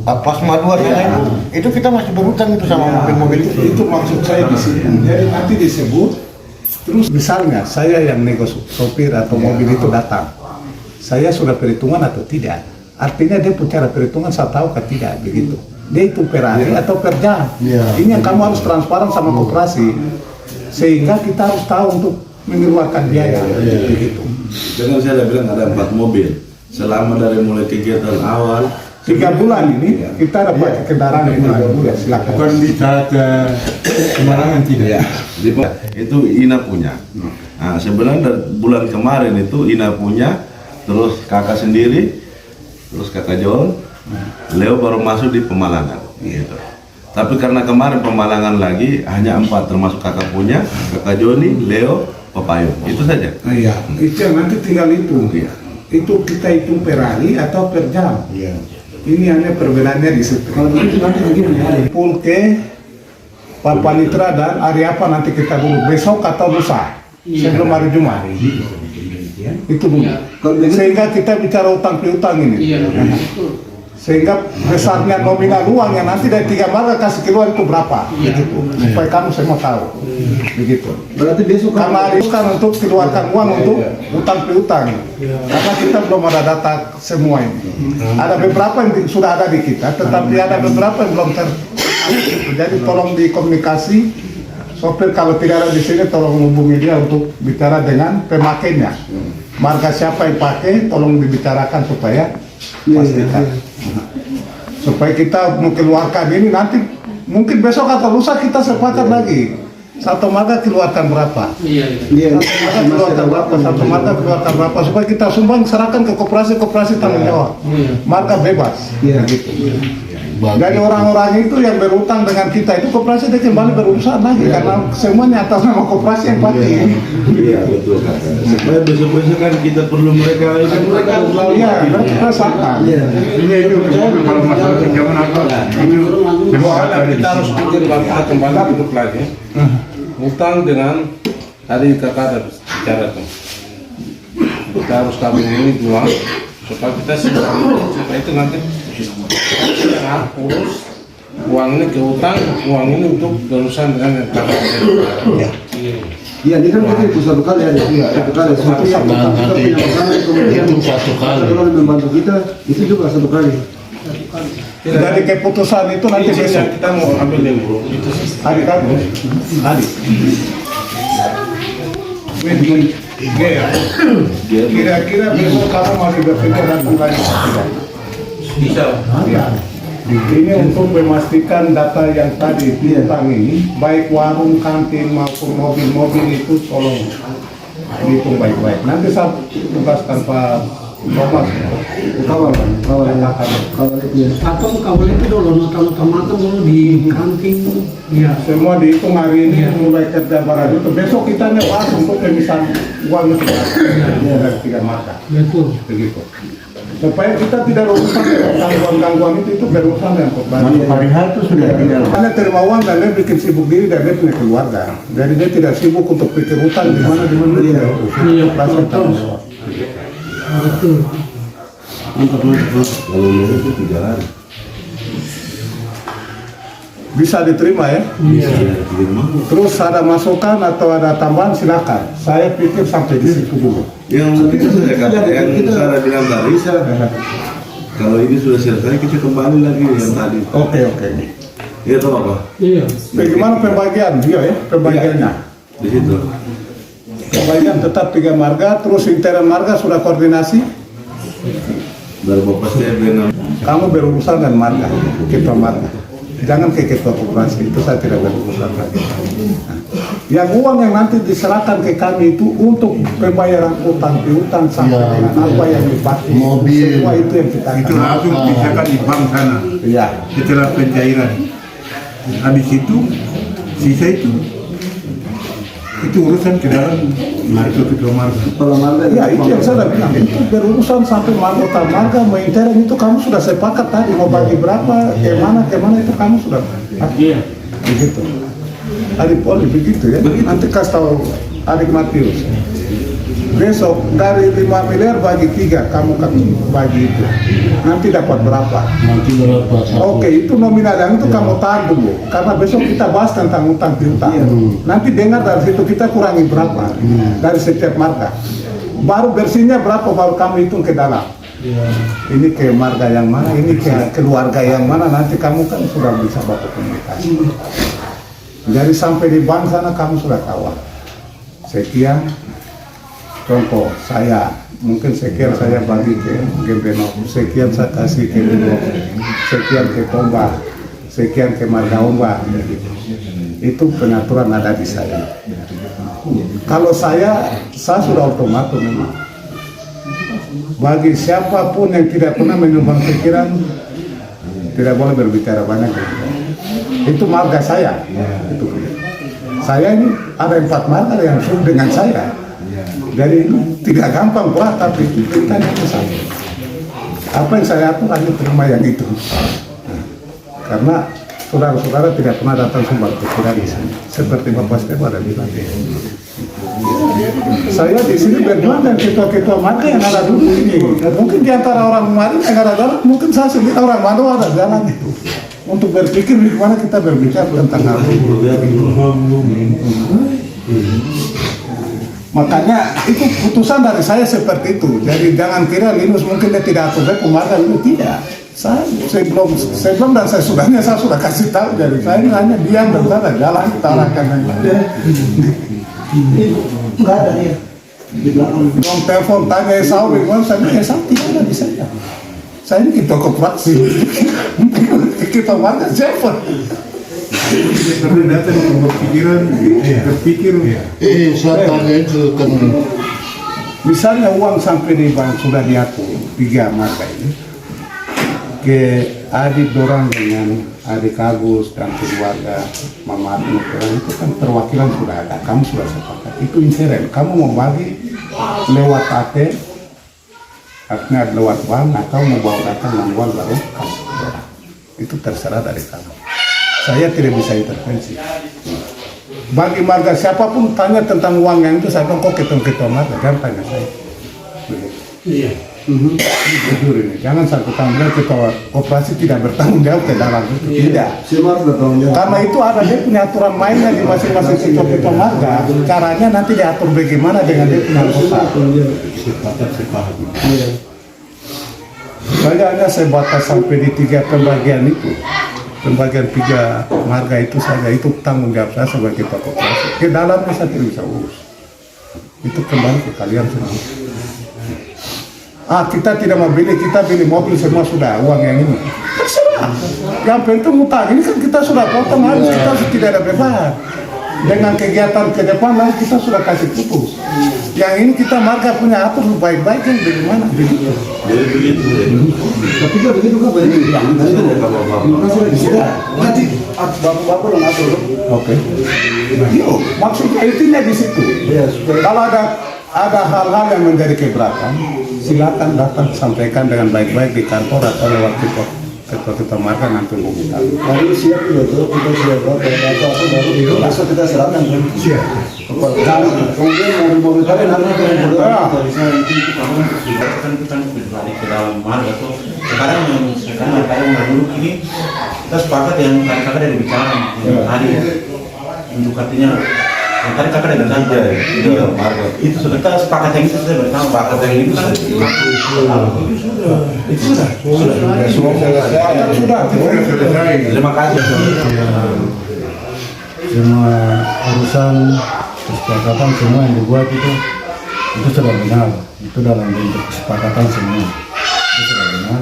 Plasma 2 sana itu kita masih berhutang itu sama mobil-mobil itu. Itu maksud saya di sini. Jadi nanti disebut terus misalnya saya yang nego sopir atau mobil itu datang. Saya sudah perhitungan atau tidak? Artinya dia punya perhitungan saya tahu atau tidak begitu. Dia itu per hari atau per jam. Ini yang kamu harus transparan sama koperasi sehingga kita harus tahu untuk mengeluarkan biaya begitu. Dengan saya bilang ada 4 mobil selama dari mulai kegiatan awal 3 bulan ini kita dapat kendaraan yang bulan silakan. Bukan bisa ke kemarangan tidak. Itu Ina punya. Nah, sebenarnya dari bulan kemarin itu Ina punya, terus kakak sendiri, terus kakak John, Leo baru masuk di Pemalangan. Gitu. Tapi karena kemarin Pemalangan lagi hanya 4 termasuk kakak punya, kakak Joni, Leo, pepayung. Itu saja. Nah, iya, itu yang nanti tinggal hitung. Iya. Itu kita hitung per hari atau per jam. Iya. Ini hanya perbedaannya di situ. Kalau begitu nanti begini, pulke, Papanitra dan hari apa nanti kita dulu, besok atau lusa, sebelum hari Jumat. Itu dulu. Sehingga kita bicara utang piutang ini. Sehingga besarnya nominal uang yang nanti dari 3 marga kasih keluar itu berapa, begitu. Supaya kamu semua tahu, begitu. Berarti besok Karena itu kan untuk keluarkan uang untuk utang piutang, karena kita belum ada data semua ini. Ada beberapa yang sudah ada di kita, tetapi ada beberapa yang belum jadi tolong dikomunikasi. Sopir kalau tidak ada di sini tolong hubungi dia untuk bicara dengan pemakainya. Marga siapa yang pakai, tolong dibicarakan supaya pastikan. Supaya kita mengeluarkan ini nanti mungkin besok atau lusa kita sepakat lagi. Satu marga keluarkan berapa? Satu marga keluarkan berapa supaya kita sumbang serahkan ke koperasi tanggung jawab. Marga bebas. Gitu. Dari orang-orang itu yang berutang dengan kita itu koperasi dia kembali berurusan lagi karena semuanya atas nama koperasi yang pakai. Iya betul. Supaya besok-besok kan kita perlu mereka selalu. Iya, kita sangka. Ini kalau masalah pinjaman apa? Kita harus pikir bahwa kita kembali hidup lagi. Utang dengan tadi kakak ada bicara tuh. Kita harus tabung ini dua supaya kita supaya itu nanti jangan urus uang ini ke utang, uang ini untuk berurusan dengan yang kakak. Iya, ini kan kita itu satu kali aja. Iya, satu kali. Satu kali. Kemudian Satu kali. kalau membantu kita itu juga satu kali. Dari keputusan itu nanti besok Kita mau ambil yang dulu. hari kamu, hari. Kira-kira besok kamu masih berpikir dan mulai Bisa. ya. Ini untuk memastikan data yang tadi piutang ini, baik warung, kantin maupun mobil-mobil itu tolong dihitung baik-baik. Nanti saya tugaskan Pak Thomas, Kawal itu ya. Atau kawal itu dulu nota-nota makan dulu di kantin. Ya. semua dihitung hari ini mulai kerja barat itu. Besok kita nyewas untuk pemisahan uang itu dari 3 mata. Betul. Begitu. Supaya kita tidak urusan dengan gangguan-gangguan itu berurusan dengan korban. Hari itu sudah tidak. Karena terima uang dan dia bikin sibuk diri dan dia punya keluarga. Jadi dia tidak sibuk untuk pikir utang di mana dia Iya, rasa betul. tanggung jawab. Betul. Kalau itu 3 hari. Bisa diterima ya. Terus ada masukan atau ada tambahan silakan. Saya pikir sampai di situ dulu. Yang kita sudah kata, yang saya bilang tadi, kalau ini sudah selesai kita kembali lagi yang tadi. Oke. Iya tahu apa? Iya. Bagaimana pembagian? Iya ya, pembagiannya. Di situ. Pembagian tetap 3 marga, terus intern marga sudah koordinasi. Dari Bapak saya bilang Kamu berurusan dengan marga, ketua marga. Jangan ke ketua koperasi, itu saya tidak berurusan lagi. Nah, yang uang yang nanti diserahkan ke kami itu untuk pembayaran utang piutang sampai dengan apa yang dipakai. Mobil. Semua itu yang kita Itu akan. langsung misalkan di bank sana Iya. setelah pencairan. Habis itu sisa itu urusan ke dalam itu ketua marga. Kalau marga Ya itu yang saya bilang, itu berurusan sampai anggota marga, intern itu kamu sudah sepakat tadi mau bagi berapa, kemana itu kamu sudah. Iya. Begitu. Adik Poli begitu ya. Nanti kasih tahu adik Matius. Besok dari 5 miliar bagi 3 kamu bagi itu. Nanti dapat berapa? nanti berapa? Oke, itu nominal yang itu kamu tahan dulu. Karena besok kita bahas tentang utang piutang. Nanti dengar dari situ kita kurangi berapa dari setiap marga. Baru bersihnya berapa baru kamu hitung ke dalam. Ini ke marga yang mana, ini ke keluarga yang mana. Nanti kamu kan sudah bisa bawa komunikasi. Jadi sampai di bank sana kamu sudah tahu. Sekian. Contoh saya mungkin sekian saya bagi ke Gebenok, sekian saya kasih ke Gebenok, sekian ke Tomba, sekian ke Marga Omba. Itu pengaturan ada di saya. Kalau saya sudah otomatis memang. Bagi siapapun yang tidak pernah menyumbang pikiran, tidak boleh berbicara banyak. Itu marga saya. Itu. Saya ini ada 4 marga yang sudah dengan saya. Jadi tidak gampang pula, tapi perintahnya ke saya. Apa yang saya atur hanya terima yang itu. Karena saudara-saudara tidak pernah datang sumber pikiran di sini. Seperti Bapak Stefan ada bilang. Saya di sini berjuang dan ketua-ketua marga yang ada dulu ini. Mungkin di antara orang Madu yang ada dalam, mungkin saya sendiri orang Madu ada jalan itu. Untuk berpikir bagaimana kita berbicara tentang hal ini. Makanya itu putusan dari saya seperti itu. Jadi jangan kira Linus mungkin dia tidak atur baik marga itu tidak. Sebelum dan sesudahnya saya sudah kasih tahu. Jadi saya ini hanya diam dan saya jalan kita arahkan yang lain. Enggak ada dia di belakang. Dong telepon tanya Esau bagaimana, saya bilang Esau tidak ada di saya. Saya ini kita koperasi, kita marga siapa? Karena datang berpikiran, berpikir. Saya tanya itu kan. Misalnya uang sampai di bank sudah diatur 3 marga ini ke adik dorang dengan adik Agus dan keluarga Mama Adno itu kan perwakilan sudah ada, kamu sudah sepakat itu inseren, kamu mau bagi lewat AT artinya lewat bank atau mau bawa datang manual baru kasih orang. Itu terserah dari kamu, saya tidak bisa intervensi. Bagi marga siapapun tanya tentang uang yang itu, saya bilang kok ketua marga, jangan tanya saya. Iya. Jujur ini, jangan satu tanggung ketua koperasi tidak bertanggung jawab ke dalam itu, tidak. Karena itu ada dia punya aturan mainnya di masing-masing ketua marga. Caranya nanti diatur bagaimana dengan dia punya anggota. Saya hanya sebatas sampai di 3 pembagian itu, pembagian 3 marga itu saja, itu tanggung jawab saya sebagai ketua koperasi. Ke dalamnya saya tidak bisa urus. Itu kembali ke kalian sendiri. Kita tidak mau beli, kita beli mobil semua sudah, uang yang ini terserah. Yang penting utang, ini kan kita sudah potong habis, kita tidak ada beban. Dengan kegiatan ke depan lalu kita sudah kasih putus. Yang ini kita marga punya atur baik-baik kan bagaimana begitu. Tapi juga begitu kan banyak yang nanti bapak yang atur. Oke. Maksudnya intinya di situ. Kalau ada hal-hal yang menjadi keberatan, silakan datang sampaikan dengan baik-baik di kantor atau lewat ketua marga nanti mau kita. Hari siap itu kita siap apa baru langsung kita serahkan. Siap. Kemudian mobil kalian harus dari saya itu kan kita balik ke dalam marga tuh. Sekarang dulu ini kita sepakat yang kakak dari bicara hari untuk artinya tadi kakak dengan saya itu sudah kita sepakat yang itu sudah bersama sepakat yang itu kan itu sudah terima kasih. Semua urusan kesepakatan semua yang dibuat itu sudah benar, itu dalam bentuk kesepakatan semua itu sudah benar.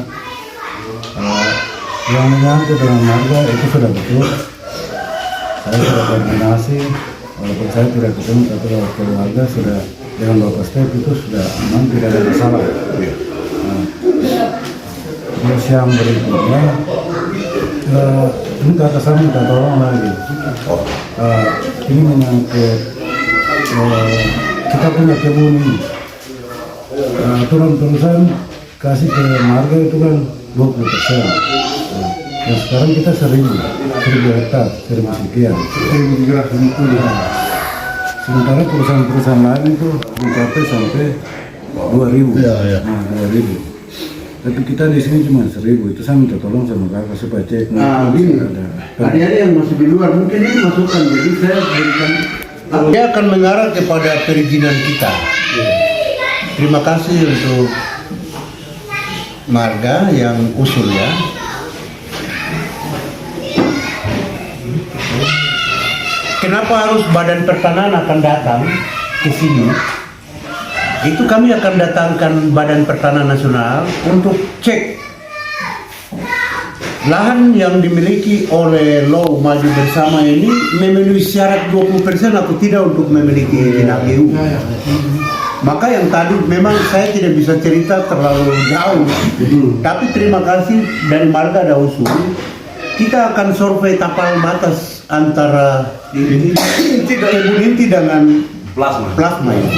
Yang menyangkut dengan marga itu sudah betul. Saya sudah koordinasi. Walaupun saya tidak ketemu, tapi kalau keluarga sudah dengan Bapak Step itu sudah aman, tidak ada masalah. Terus yang berikutnya, ini kata saya minta tolong lagi. Ini menyangkut kita punya kebun ini. Turun-turusan kasih ke marga itu kan 20%. Yang sekarang kita 1000 hektar, 1000 sekian. 1350. Sementara perusahaan-perusahaan lain itu mencapai sampai 2000. Nah, 2000. Tapi kita di sini cuma 1000. Itu saya minta tolong sama kakak supaya cek. Ada yang masih di luar, mungkin ini masukan. Jadi saya berikan. Dia akan mengarah kepada perizinan kita. Terima kasih untuk marga yang usul ya. Kenapa harus Badan Pertanahan akan datang ke sini? Itu kami akan datangkan Badan Pertanahan Nasional untuk cek lahan yang dimiliki oleh Low Maju Bersama ini memenuhi syarat 20% atau tidak untuk memiliki izin HGU. Maka yang tadi memang saya tidak bisa cerita terlalu jauh, tapi terima kasih dari marga ada usul. Kita akan survei tapal batas antara inti dengan Plasma. plasma ini.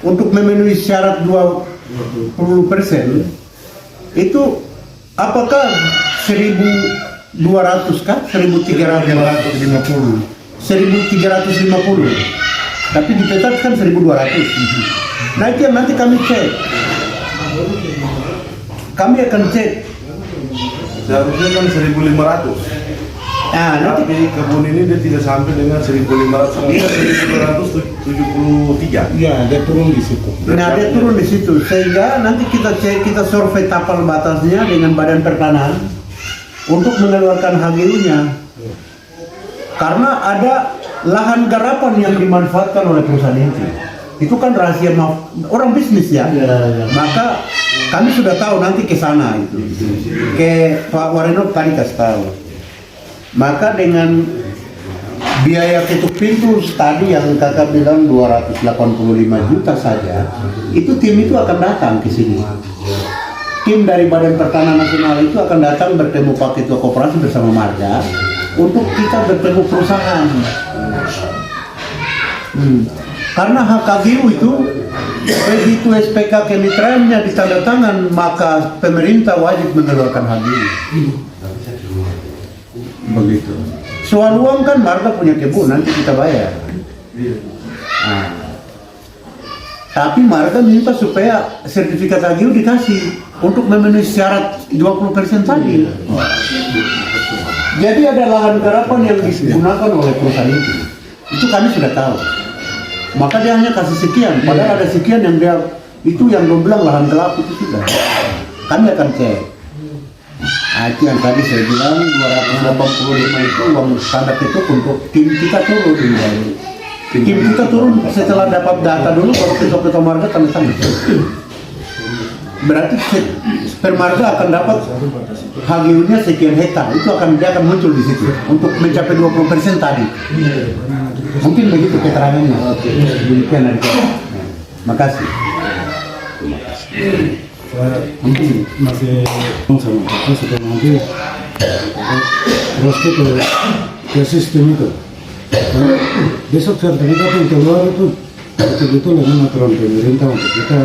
Untuk memenuhi syarat 20% itu apakah 1.200 kah? 1.350. 1.350. Tapi ditetapkan 1.200. Nah itu yang nanti kami cek. Kami akan cek. Seharusnya kan 1.500. Nah, nanti Tapi kebun ini dia tidak sampai dengan 1.500. Dia 1.273. Iya, dia turun di situ. Nah, dia turun di situ sehingga nanti kita cek, kita survei tapal batasnya dengan Badan Pertanahan untuk mengeluarkan HGU-nya. Karena ada lahan garapan yang dimanfaatkan oleh perusahaan inti. Itu kan rahasia orang bisnis ya. Maka kami sudah tahu nanti ke sana itu. Ke Pak Warenop tadi kasih tahu. Maka dengan biaya ketuk pintu tadi yang kakak bilang 285 juta saja, itu tim itu akan datang ke sini. Tim dari Badan Pertanahan Nasional itu akan datang bertemu Pak Ketua Koperasi bersama Marga untuk kita bertemu perusahaan. Karena HKGU itu begitu SPK kemitraannya ditandatangan, maka pemerintah wajib mengeluarkan HGU. Begitu. Soal uang kan Marga punya kebun, nanti kita bayar. Nah. Tapi Marga minta supaya sertifikat HGU dikasih untuk memenuhi syarat 20% tadi. Jadi ada lahan garapan yang digunakan oleh perusahaan itu kami sudah tahu. Maka dia hanya kasih sekian, padahal ada sekian yang dia itu yang dia bilang lahan gelap itu sudah. Kami akan cek. Nah, itu yang tadi saya bilang 285 itu uang standar itu untuk tim kita turun. Tim kita turun setelah dapat data dulu baru ketua marga tanda tangan. Berarti per marga akan dapat HGU-nya sekian hektar, itu dia akan muncul di situ untuk mencapai 20% tadi. Mungkin begitu keterangannya. Demikian aja. Makasih. Mungkin masih sama kita supaya nanti terus ke sistem itu. Besok sertifikat yang keluar itu betul-betul dengan aturan pemerintah untuk kita.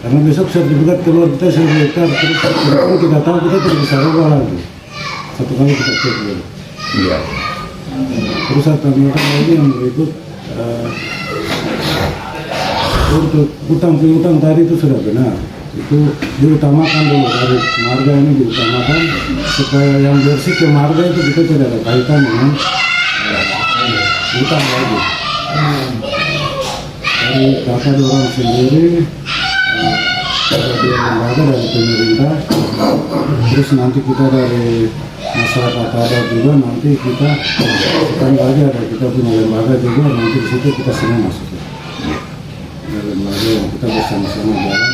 Karena besok sertifikat keluar kita 1.000 hektar, terus kita tahu kita tidak bisa rubah lagi. Satu kali kita cek dulu. Iya. Terus satu lagi yang berikut. Untuk utang piutang tadi itu sudah benar, itu diutamakan dulu dari marga ini diutamakan supaya yang bersih ke marga itu kita tidak ada kaitan dengan utang lagi. Dari kata orang sendiri, dari lembaga dari pemerintah, terus nanti kita dari masyarakat ada juga, nanti kita kan lagi ada kita punya lembaga juga, nanti di situ kita semua masuk. Lembaga yang kita bersama-sama jalan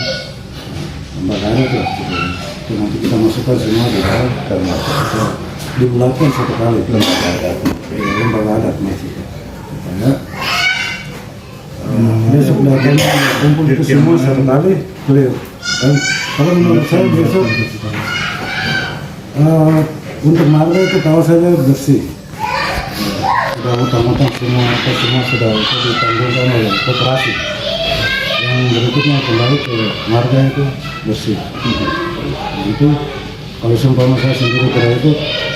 lembaga ada tuh itu nanti kita masukkan semua di dalam karena kita dibulatkan satu kali lembaga adat masih supaya besok datanya kumpul itu semua satu kali clear. Dan kalau menurut saya besok untuk marga itu tahu saja bersih, sudah utang-utang semua sudah ditanggung oleh koperasi. Yang berikutnya kembali ke marga itu bersih. Itu kalau seumpama saya sendiri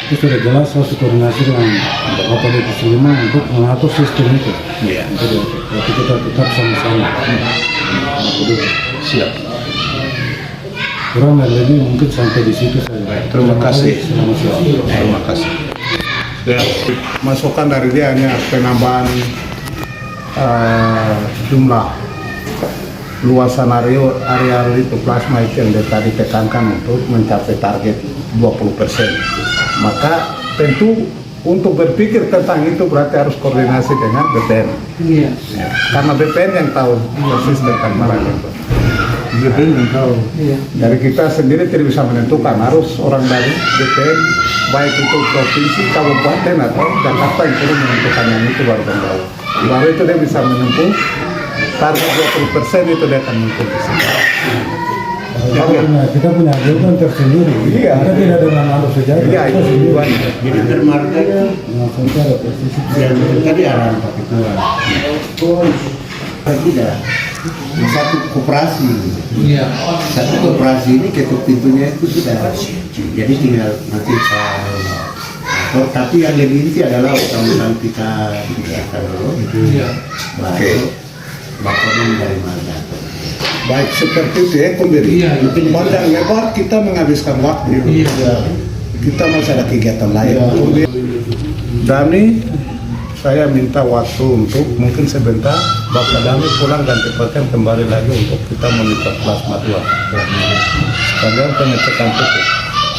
itu sudah jelas harus koordinasi dengan Bapak Divisi 5 untuk mengatur sistem itu. Jadi kita tetap sama-sama. Siap. Kurang lebih mungkin sampai di situ saja. Terima kasih. Selamat siang. Terima kasih. Ya, masukan dari dia hanya penambahan jumlah luasan area itu plasma itu yang tadi tekankan untuk mencapai target 20%. Maka tentu untuk berpikir tentang itu berarti harus koordinasi dengan BPN. Iya. Ya, karena BPN yang tahu persis tentang barang itu. BPN yang tahu. Iya. Dari kita sendiri tidak bisa menentukan, harus orang dari BPN baik itu provinsi, kabupaten atau Jakarta yang perlu menentukan yang itu baru kan tahu. Baru itu dia bisa menempuh target 20% itu dia akan muncul di sini. kita punya ajudan tersendiri. Iya. Kita tidak dengan anu sejajar. Iya, kita itu sendiri. tujuannya. Jadi dermarga Nah, sampai ada posisi yang tadi arahan Pak Ketua. Tidak. Satu koperasi. Iya. Satu koperasi ini ketuk pintunya itu sudah. Jadi tinggal nanti tapi yang lebih inti adalah utang-utang kita dibiarkan dulu. Iya. Baru laporan dari marga. Baik seperti itu ya kembali. Iya. Panjang lebar kita menghabiskan waktu. Iya. Kita masih ada kegiatan lain. Dani, saya minta waktu untuk mungkin sebentar Bapak Dani pulang dan cepatkan kembali lagi untuk kita monitor plasma 2. Sekalian pengecekan pupuk.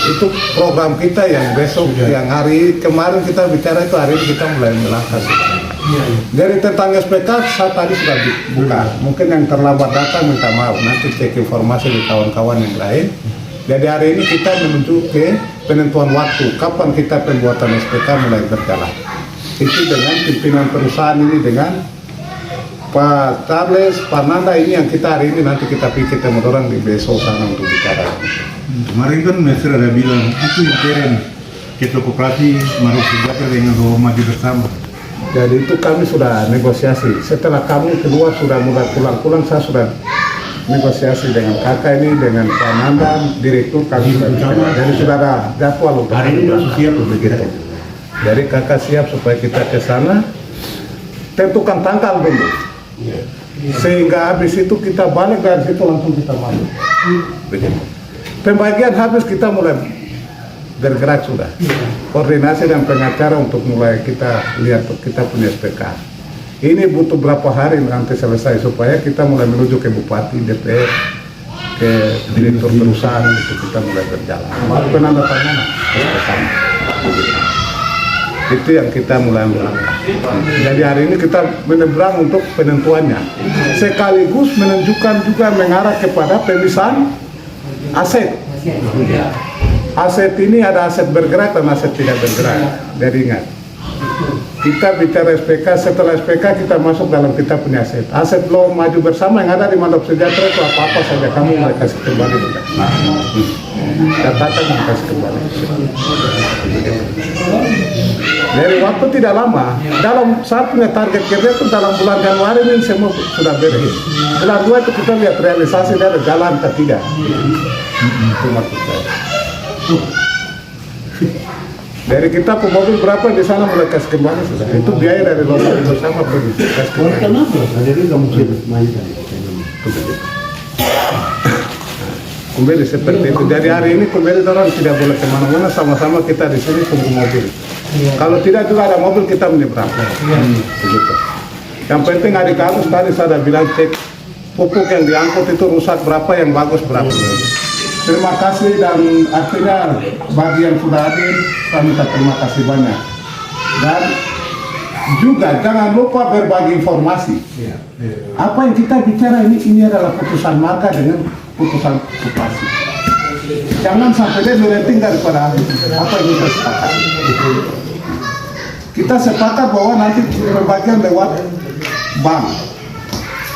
Itu program kita yang besok, yang hari kemarin kita bicara itu, hari ini kita mulai melangkah. Dari tentang SPK saya tadi sudah dibuka. Mungkin yang terlambat datang minta maaf, nanti cek informasi di kawan-kawan yang lain. Jadi hari ini kita menuju ke penentuan waktu kapan kita pembuatan SPK mulai berjalan. Itu dengan pimpinan perusahaan ini, dengan Pak Charles, Pak Nanda ini yang kita hari ini nanti kita pikir kita orang di besok sana untuk bicara. Kemarin kan Mesir ada bilang itu intern ketua koperasi Maruh Sejahtera dengan Roh Maju Bersama. Jadi itu kami sudah negosiasi. Setelah kami keluar sudah mulai pulang-pulang, saya sudah negosiasi dengan kakak ini, dengan Pak Nanda, direktur kami sudah bicara. Jadi sudah ada jadwal untuk hari ini siap begitu. Jadi kakak siap supaya kita ke sana, tentukan tanggal dulu. Sehingga habis itu kita balik dari situ langsung kita masuk. Begitu. Pembagian habis kita mulai bergerak sudah. Koordinasi dan pengacara untuk mulai kita lihat kita punya SPK. Ini butuh berapa hari nanti selesai supaya kita mulai menuju ke Bupati, DPR, ke direktur perusahaan itu kita mulai berjalan. Baru penandatanganan SPK. Itu yang kita mulai melangkah. Jadi hari ini kita menyeberang untuk penentuannya. Sekaligus menunjukkan juga mengarah kepada pemisahan aset. Aset ini ada aset bergerak dan aset tidak bergerak. Jadi ingat, kita bicara SPK, setelah SPK kita masuk dalam kita punya aset. Aset lo maju bersama yang ada di Mandop Sejahtera itu apa-apa saja kamu mulai kasih kembali juga. Catatan dan kasih kembali. Dari waktu tidak lama, dalam saat punya target kerja itu dalam bulan Januari ini semua sudah beres. Bulan 2 itu kita lihat realisasi dari jalan ketiga. Itu maksud saya. Dari kita pemobil berapa di sana mulai kasih kembali sudah. Itu biaya dari lokal bersama pergi kasih kembali. Kenapa? Jadi nggak mungkin mainkan. Kembali seperti itu. Jadi hari ini kembali orang tidak boleh kemana-mana, sama-sama kita di sini tunggu mobil. Kalau tidak juga ada mobil kita menyeberang. Begitu. Yang penting adik Agus tadi saya bilang cek pupuk yang diangkut itu rusak berapa, yang bagus berapa. Terima kasih dan artinya bagi yang sudah hadir, saya minta terima kasih banyak. Dan juga jangan lupa berbagi informasi. Apa yang kita bicara ini adalah putusan marga dengan putusan koperasi. Jangan sampai dia merenting daripada apa yang kita sepakati. Kita sepakat bahwa nanti pembagian lewat bank.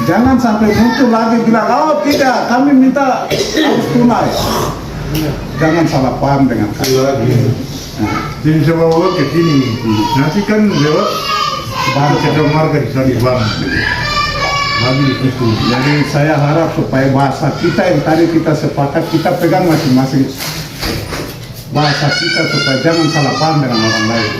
Jangan sampai muncul lagi bilang, oh tidak, kami minta harus tunai. Jangan salah paham dengan kami. Jadi sebawa ke sini, nanti kan lewat bank ketua marga di bank. Lagi itu. Jadi saya harap supaya bahasa kita yang tadi kita sepakat, kita pegang masing-masing bahasa kita supaya jangan salah paham dengan orang lain.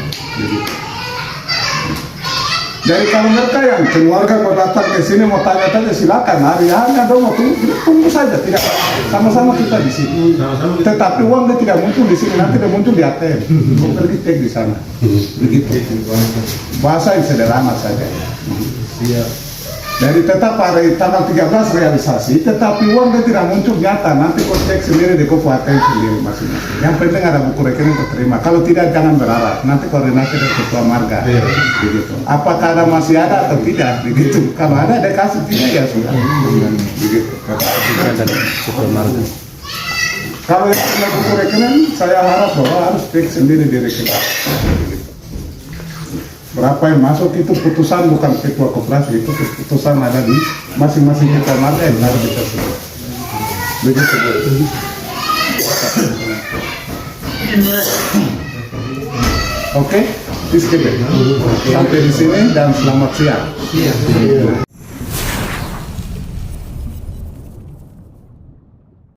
Jadi kalau mereka yang keluarga mau datang ke sini mau tanya-tanya silakan, hari-hari ada mau tunggu saja, tidak sama-sama kita di sini. Tetapi uang dia tidak muncul di sini, nanti dia muncul di ATM, mau pergi cek di sana. Begitu. Bahasa yang sederhana saja. Jadi tetap hari tanggal 13 realisasi, tetapi uang dia tidak muncul nyata, nanti kau cek sendiri di kopi ATM sendiri masing-masing. Yang penting ada buku rekening terima. Kalau tidak jangan berharap, nanti koordinasi dengan ketua marga. Begitu. Apakah ada masih ada atau tidak? Begitu. Kalau ada dia kasih, tidak ya sudah. Begitu. Ketua marga. Kalau yang punya buku rekening, saya harap bahwa harus cek sendiri di rekening. Berapa yang masuk itu putusan bukan ketua koperasi, itu keputusan ada di masing-masing ketua marga yang harus kita sebut. Begitu Bu. Oke, sampai di sini dan selamat siang.